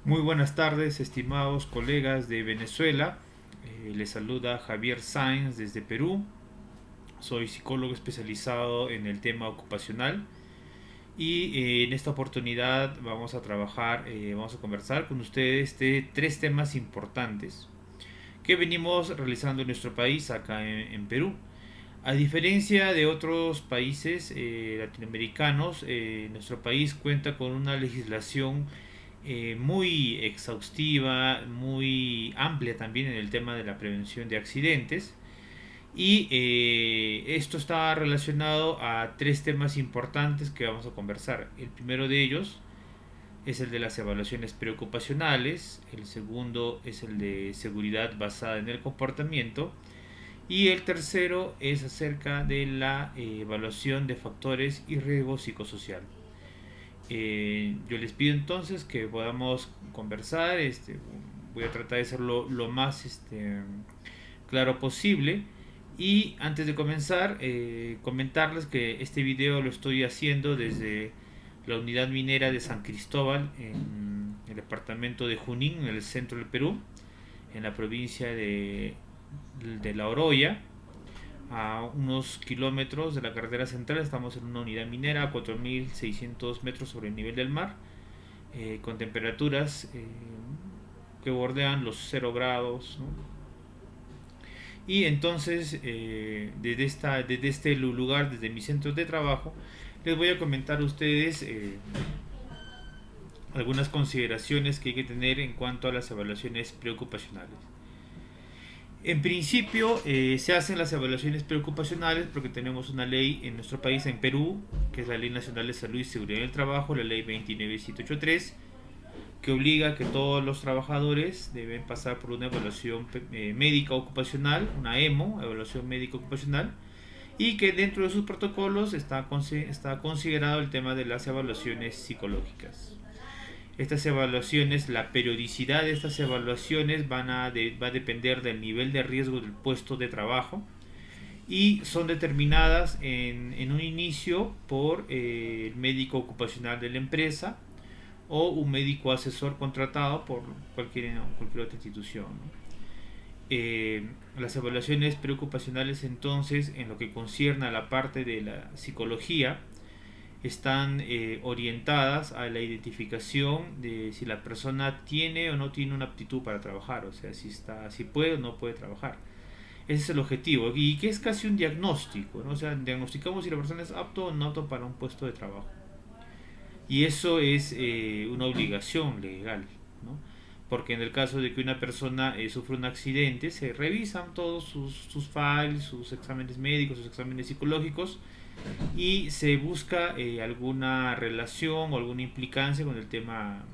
Muy buenas tardes, estimados colegas de Venezuela. Les saluda Javier Sáenz desde Perú. Soy psicólogo especializado en el tema ocupacional y en esta oportunidad vamos a conversar con ustedes de tres temas importantes que venimos realizando en nuestro país, acá en Perú. A diferencia de otros países latinoamericanos, nuestro país cuenta con una legislación muy exhaustiva, muy amplia también en el tema de la prevención de accidentes. Y esto está relacionado a tres temas importantes que vamos a conversar. El primero de ellos es el de las evaluaciones preocupacionales, el segundo es el de seguridad basada en el comportamiento y el tercero es acerca de la evaluación de factores y riesgo psicosocial. Yo les pido entonces que podamos conversar. Voy a tratar de ser lo más claro posible. Y antes de comenzar, comentarles que este video lo estoy haciendo desde la unidad minera de San Cristóbal, en el departamento de Junín, en el centro del Perú, en la provincia de La Oroya, a unos kilómetros de la carretera central. Estamos en una unidad minera a 4.600 metros sobre el nivel del mar, con temperaturas que bordean los 0 grados, ¿no? Y entonces, desde este lugar, desde mi centro de trabajo, les voy a comentar a ustedes algunas consideraciones que hay que tener en cuanto a las evaluaciones preocupacionales. En principio se hacen las evaluaciones preocupacionales porque tenemos una ley en nuestro país, en Perú, que es la Ley Nacional de Salud y Seguridad en el Trabajo, la Ley 29783, que obliga a que todos los trabajadores deben pasar por una evaluación médica ocupacional, una EMO, evaluación médica ocupacional, y que dentro de sus protocolos está considerado el tema de las evaluaciones psicológicas. Estas evaluaciones, la periodicidad de estas evaluaciones va a depender del nivel de riesgo del puesto de trabajo y son determinadas en un inicio por el médico ocupacional de la empresa o un médico asesor contratado por cualquier otra institución, ¿no? Las evaluaciones preocupacionales, entonces, en lo que concierne a la parte de la psicología, están orientadas a la identificación de si la persona tiene o no tiene una aptitud para trabajar, o sea, si puede o no puede trabajar. Ese es el objetivo, y que es casi un diagnóstico, ¿no? O sea, diagnosticamos si la persona es apto o no apto para un puesto de trabajo. Y eso es una obligación legal, ¿no? Porque en el caso de que una persona sufre un accidente, se revisan todos sus files, sus exámenes médicos, sus exámenes psicológicos, y se busca alguna relación o alguna implicancia con el tema,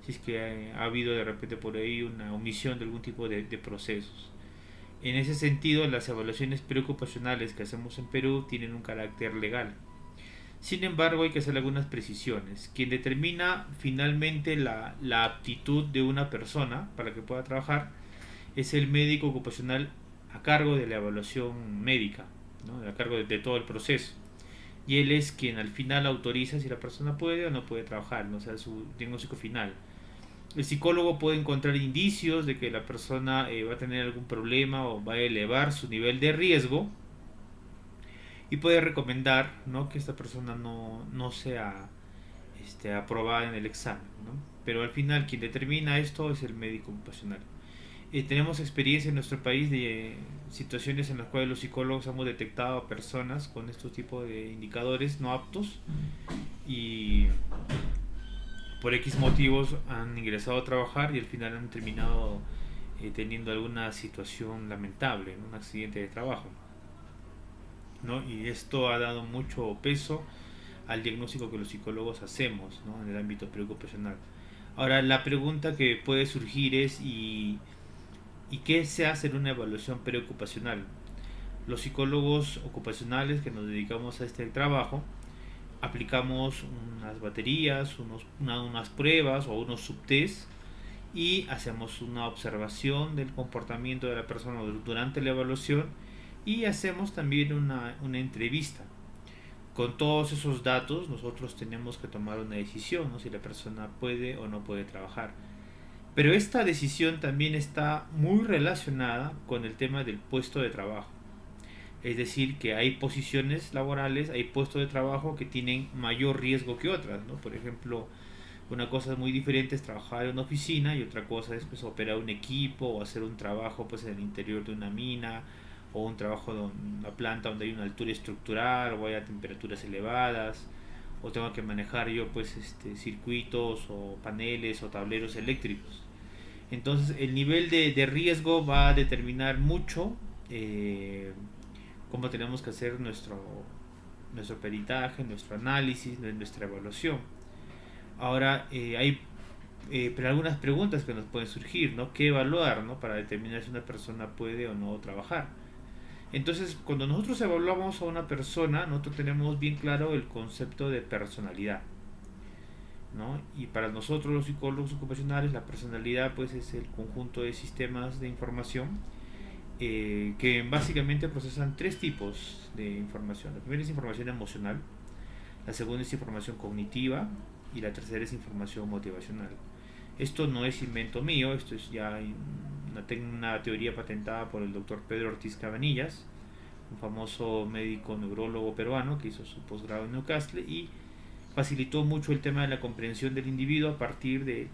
si es que ha habido de repente por ahí una omisión de algún tipo de procesos. En ese sentido, las evaluaciones preocupacionales que hacemos en Perú tienen un carácter legal. Sin embargo, hay que hacer algunas precisiones. Quien determina finalmente la aptitud de una persona para que pueda trabajar es el médico ocupacional a cargo de la evaluación médica, ¿no? A cargo de todo el proceso. Y él es quien al final autoriza si la persona puede o no puede trabajar, ¿no? O sea, su diagnóstico final. El psicólogo puede encontrar indicios de que la persona va a tener algún problema o va a elevar su nivel de riesgo y puede recomendar, ¿no?, que esta persona no sea aprobada en el examen, ¿no? Pero al final quien determina esto es el médico ocupacional. Tenemos experiencia en nuestro país de situaciones en las cuales los psicólogos hemos detectado a personas con estos tipos de indicadores no aptos y por X motivos han ingresado a trabajar y al final han terminado teniendo alguna situación lamentable, ¿no? Un accidente de trabajo, ¿no? Y esto ha dado mucho peso al diagnóstico que los psicólogos hacemos, ¿no?, en el ámbito preocupacional. Ahora, la pregunta que puede surgir es: ¿y qué se hace en una evaluación preocupacional? Los psicólogos ocupacionales que nos dedicamos a este trabajo aplicamos unas baterías, unas pruebas o unos subtests y hacemos una observación del comportamiento de la persona durante la evaluación y hacemos también una entrevista. Con todos esos datos nosotros tenemos que tomar una decisión, ¿no? Si la persona puede o no puede trabajar. Pero esta decisión también está muy relacionada con el tema del puesto de trabajo. Es decir, que hay posiciones laborales, hay puestos de trabajo que tienen mayor riesgo que otras, ¿no? Por ejemplo, una cosa muy diferente es trabajar en una oficina y otra cosa es pues, operar un equipo o hacer un trabajo pues, en el interior de una mina o un trabajo de una planta donde hay una altura estructural o haya temperaturas elevadas o tengo que manejar yo pues circuitos o paneles o tableros eléctricos. Entonces el nivel de riesgo va a determinar mucho eh, cómo tenemos que hacer nuestro peritaje, nuestro análisis, nuestra evaluación. Ahora hay pero algunas preguntas que nos pueden surgir, ¿no? ¿Qué evaluar, ¿no? Para determinar si una persona puede o no trabajar. Entonces, cuando nosotros evaluamos a una persona, nosotros tenemos bien claro el concepto de personalidad, ¿no? Y para nosotros los psicólogos ocupacionales, la personalidad pues es el conjunto de sistemas de información que básicamente procesan tres tipos de información. La primera es información emocional, la segunda es información cognitiva y la tercera es información motivacional. Esto no es invento mío, esto es ya una teoría patentada por el doctor Pedro Ortiz Cabanillas, un famoso médico neurólogo peruano que hizo su posgrado en Newcastle y facilitó mucho el tema de la comprensión del individuo a partir de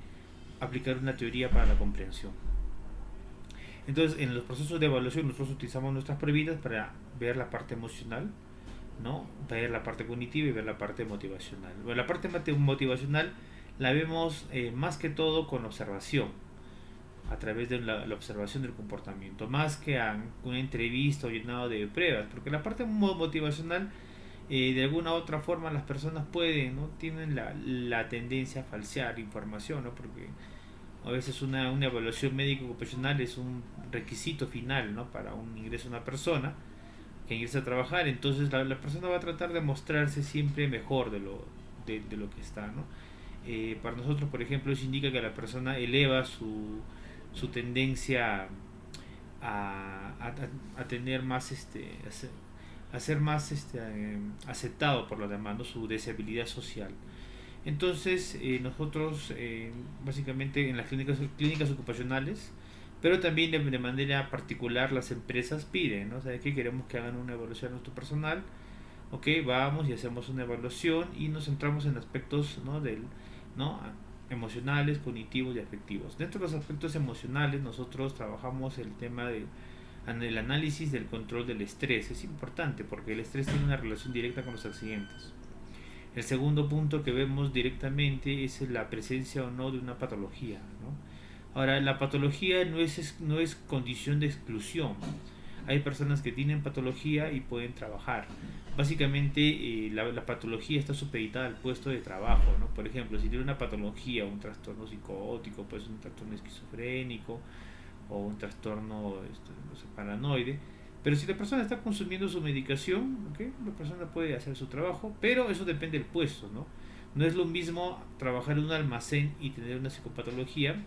aplicar una teoría para la comprensión. Entonces, en los procesos de evaluación nosotros utilizamos nuestras pruebas para ver la parte emocional, ¿no? Ver la parte cognitiva y ver la parte motivacional. Bueno, la parte motivacional la vemos más que todo con observación, a través de la observación del comportamiento, más que a una entrevista o llenado de pruebas, porque la parte motivacional, de alguna u otra forma, las personas pueden, ¿no? Tienen la tendencia a falsear información, ¿no? Porque a veces una evaluación médico ocupacional es un requisito final, ¿no? Para un ingreso a una persona que ingresa a trabajar, entonces la persona va a tratar de mostrarse siempre mejor de lo que está, ¿no? Para nosotros, por ejemplo, eso indica que la persona eleva su tendencia a tener más, a ser más aceptado por los demás, ¿no? Su deseabilidad social. Entonces, nosotros, básicamente en las clínicas ocupacionales, pero también de manera particular las empresas piden, ¿no? ¿Sabe qué? Queremos que hagan una evaluación a nuestro personal. Ok, vamos y hacemos una evaluación y nos centramos en aspectos, ¿no? ¿No? Emocionales, cognitivos y afectivos. Dentro de los aspectos emocionales nosotros trabajamos el tema del análisis del control del estrés. Es importante porque el estrés tiene una relación directa con los accidentes. El segundo punto que vemos directamente es la presencia o no de una patología, ¿no? Ahora, la patología no es condición de exclusión. Hay personas que tienen patología y pueden trabajar. Básicamente, la patología está supeditada al puesto de trabajo, ¿no? Por ejemplo, si tiene una patología, un trastorno psicótico, pues un trastorno esquizofrénico o un trastorno no sé, paranoide. Pero si la persona está consumiendo su medicación, ¿okay? La persona puede hacer su trabajo, pero eso depende del puesto, ¿no? No es lo mismo trabajar en un almacén y tener una psicopatología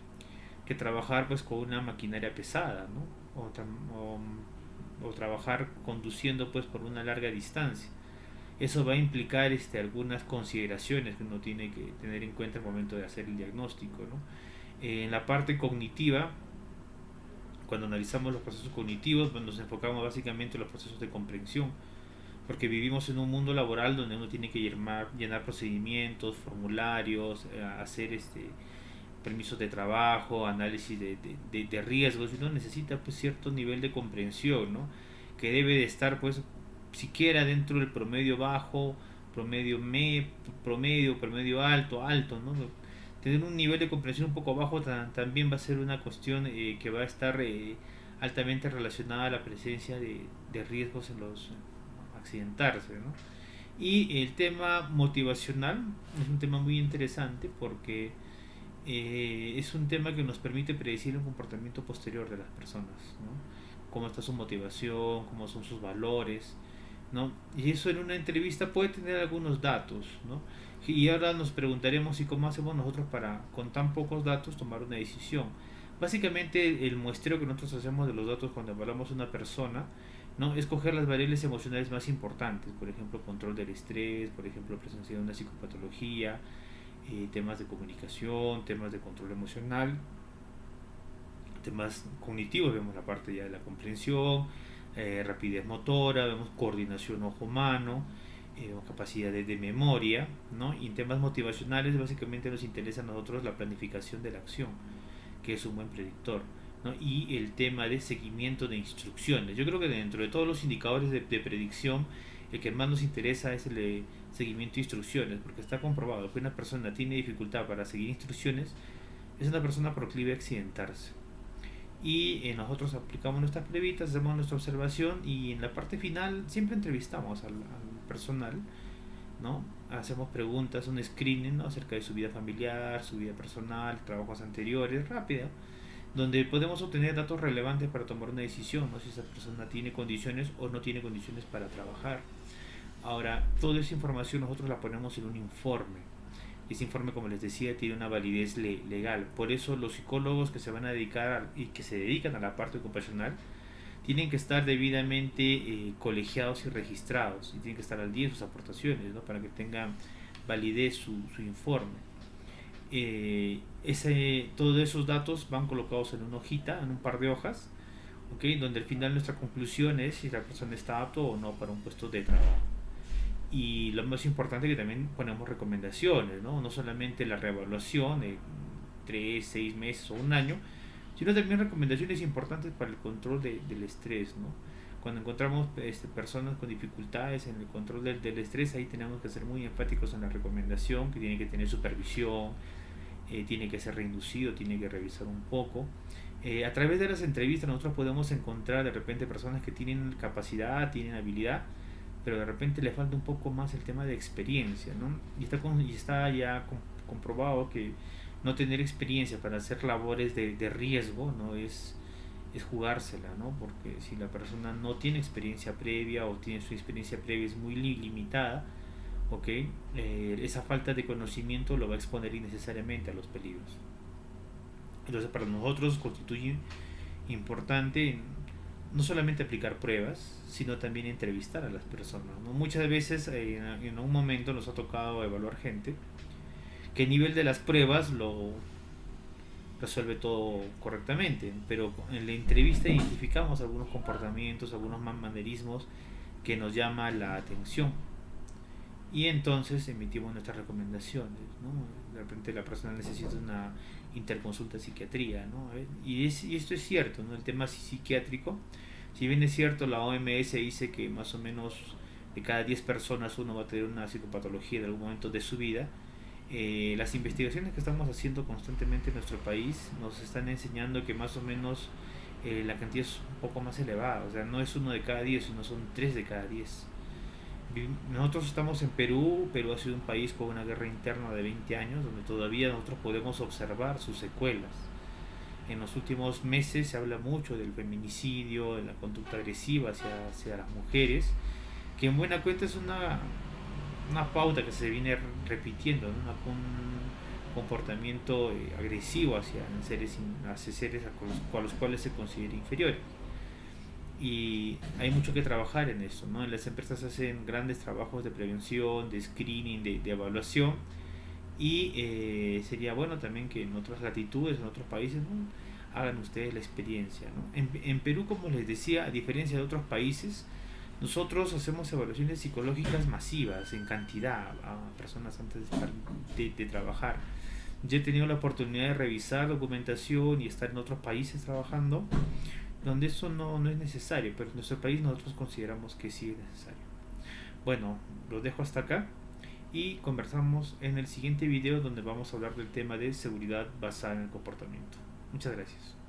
que trabajar pues con una maquinaria pesada, ¿no? O trabajar conduciendo pues por una larga distancia. Eso va a implicar algunas consideraciones que uno tiene que tener en cuenta al momento de hacer el diagnóstico, ¿no? En la parte cognitiva, cuando analizamos los procesos cognitivos, pues nos enfocamos básicamente en los procesos de comprensión, porque vivimos en un mundo laboral donde uno tiene que llenar procedimientos, formularios, hacer permisos de trabajo, análisis de riesgos, y uno necesita pues cierto nivel de comprensión, ¿no? Que debe de estar pues siquiera dentro del promedio bajo, promedio alto, alto, ¿no? Tener un nivel de comprensión un poco bajo también va a ser una cuestión que va a estar altamente relacionada a la presencia de riesgos en los accidentarse, ¿no? Y el tema motivacional es un tema muy interesante porque es un tema que nos permite predecir el comportamiento posterior de las personas, ¿no? Cómo está su motivación, cómo son sus valores, ¿no? Y eso en una entrevista puede tener algunos datos, ¿no? Y ahora nos preguntaremos y cómo hacemos nosotros para con tan pocos datos tomar una decisión. Básicamente el muestreo que nosotros hacemos de los datos cuando evaluamos a una persona ¿no? Escoger las variables emocionales más importantes, por ejemplo, control del estrés, por ejemplo, presencia de una psicopatología, temas de comunicación, temas de control emocional, temas cognitivos, vemos la parte ya de la comprensión, rapidez motora, vemos coordinación ojo-mano, capacidad de memoria, ¿no? Y en temas motivacionales básicamente nos interesa a nosotros la planificación de la acción, que es un buen predictor, ¿no? Y el tema de seguimiento de instrucciones. Yo creo que dentro de todos los indicadores de predicción, el que más nos interesa es el de seguimiento de instrucciones, porque está comprobado que una persona tiene dificultad para seguir instrucciones, es una persona proclive a accidentarse. Y nosotros aplicamos nuestras pruebitas, hacemos nuestra observación y en la parte final siempre entrevistamos al personal, ¿no? Hacemos preguntas, un screening, ¿no? Acerca de su vida familiar, su vida personal, trabajos anteriores, rápida, donde podemos obtener datos relevantes para tomar una decisión, ¿no? Si esa persona tiene condiciones o no tiene condiciones para trabajar. Ahora, toda esa información nosotros la ponemos en un informe. Ese informe, como les decía, tiene una validez legal. Por eso los psicólogos que se van a dedicar y que se dedican a la parte ocupacional tienen que estar debidamente colegiados y registrados, y tienen que estar al día de sus aportaciones, ¿no? Para que tengan validez su informe. Todos esos datos van colocados en una hojita, en un par de hojas, ¿okay? Donde al final nuestra conclusión es si la persona está apto o no para un puesto de trabajo. Y lo más importante que también ponemos recomendaciones, ¿no? No solamente la reevaluación de 3, 6 meses o un año, sino también recomendaciones importantes para el control del estrés, ¿no? Cuando encontramos personas con dificultades en el control del estrés, ahí tenemos que ser muy enfáticos en la recomendación, que tiene que tener supervisión, tiene que ser reinducido, tiene que revisar un poco. A través de las entrevistas nosotros podemos encontrar de repente personas que tienen capacidad, tienen habilidad, pero de repente le falta un poco más el tema de experiencia, ¿no? Y está ya comprobado que no tener experiencia para hacer labores de riesgo no es jugársela, ¿no? Porque si la persona no tiene experiencia previa o tiene su experiencia previa es muy limitada, ¿ok? Esa falta de conocimiento lo va a exponer innecesariamente a los peligros. Entonces para nosotros constituye importante no solamente aplicar pruebas, sino también entrevistar a las personas, ¿no? Muchas veces en un momento nos ha tocado evaluar gente que a nivel de las pruebas lo resuelve todo correctamente, pero en la entrevista identificamos algunos comportamientos, algunos manerismos que nos llama la atención y entonces emitimos nuestras recomendaciones, ¿no? De repente la persona necesita una interconsulta psiquiatría, ¿no? Y esto es cierto, ¿no? El tema psiquiátrico, si bien es cierto, la OMS dice que más o menos de cada 10 personas uno va a tener una psicopatología en algún momento de su vida. Las investigaciones que estamos haciendo constantemente en nuestro país nos están enseñando que más o menos la cantidad es un poco más elevada, o sea, no es uno de cada 10, sino son 3 de cada 10. Nosotros estamos en Perú. Perú ha sido un país con una guerra interna de 20 años, donde todavía nosotros podemos observar sus secuelas. En los últimos meses se habla mucho del feminicidio, de la conducta agresiva hacia las mujeres, que en buena cuenta es una pauta que se viene repitiendo, ¿no? Un comportamiento agresivo hacia seres a los cuales se considera inferiores. Y hay mucho que trabajar en eso, ¿no? En las empresas hacen grandes trabajos de prevención, de screening, de evaluación, y sería bueno también que en otras latitudes, en otros países, ¿no? Hagan ustedes la experiencia, ¿no? En Perú, como les decía, a diferencia de otros países, nosotros hacemos evaluaciones psicológicas masivas, en cantidad, a personas antes de trabajar. Yo he tenido la oportunidad de revisar documentación y estar en otros países trabajando donde eso no es necesario, pero en nuestro país nosotros consideramos que sí es necesario. Bueno, lo dejo hasta acá y conversamos en el siguiente video, donde vamos a hablar del tema de seguridad basada en el comportamiento. Muchas gracias.